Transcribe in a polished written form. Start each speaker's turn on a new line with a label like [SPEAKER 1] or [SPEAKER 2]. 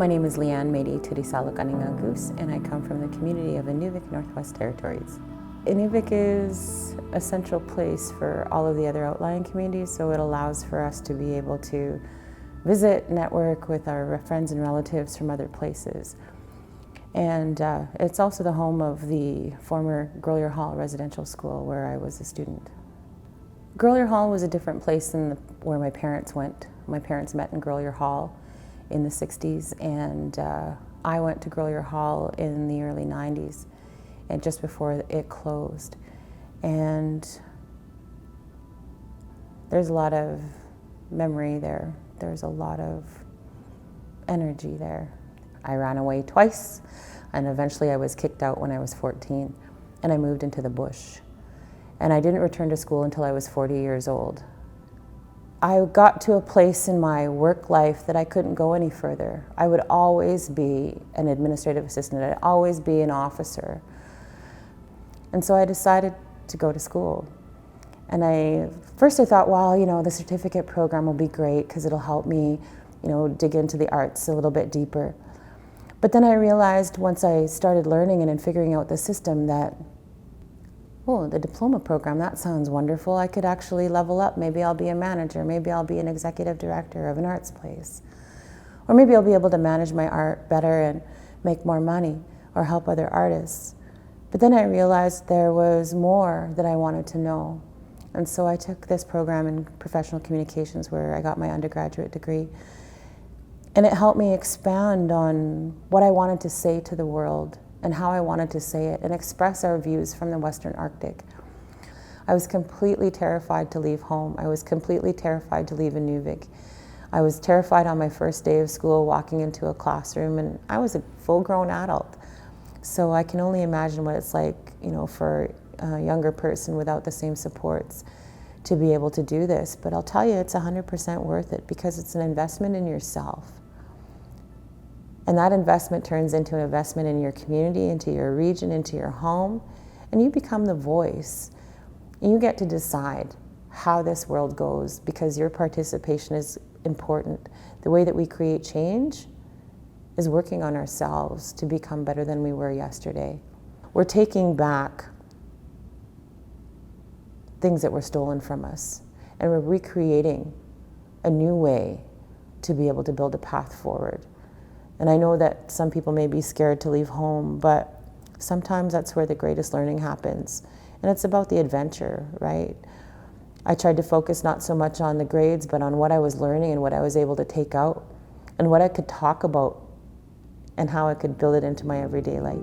[SPEAKER 1] My name is Leanne Goose, and I come from the community of Inuvik, Northwest Territories. Inuvik is a central place for all of the other outlying communities, so it allows for us to be able to visit, network with our friends and relatives from other places. And it's also the home of the former Grolier Hall Residential School where I was a student. Grolier Hall was a different place than where my parents went. My parents met in Grolier Hall in the 60s, and I went to Grolier Hall in the early 90s, and just before it closed. And there's a lot of memory there. There's a lot of energy there. I ran away twice, and eventually I was kicked out when I was 14, and I moved into the bush. And I didn't return to school until I was 40 years old. I got to a place in my work life that I couldn't go any further. I would always be an administrative assistant. I'd always be an officer. And so I decided to go to school. And first I thought, well, the certificate program will be great because it'll help me, dig into the arts a little bit deeper. But then I realized once I started learning and figuring out the system that, oh, the diploma program, that sounds wonderful. I could actually level up. Maybe I'll be a manager. Maybe I'll be an executive director of an arts place. Or maybe I'll be able to manage my art better and make more money or help other artists. But then I realized there was more that I wanted to know. And so I took this program in professional communications where I got my undergraduate degree. And it helped me expand on what I wanted to say to the world and how I wanted to say it and express our views from the Western Arctic. I was completely terrified to leave home. I was completely terrified to leave Inuvik. I was terrified on my first day of school walking into a classroom, and I was a full-grown adult. So I can only imagine what it's like, for a younger person without the same supports to be able to do this. But I'll tell you, it's 100% worth it because it's an investment in yourself. And that investment turns into an investment in your community, into your region, into your home, and you become the voice. You get to decide how this world goes because your participation is important. The way that we create change is working on ourselves to become better than we were yesterday. We're taking back things that were stolen from us, and we're recreating a new way to be able to build a path forward. And I know that some people may be scared to leave home, but sometimes that's where the greatest learning happens. And it's about the adventure, right? I tried to focus not so much on the grades, but on what I was learning and what I was able to take out and what I could talk about and how I could build it into my everyday life.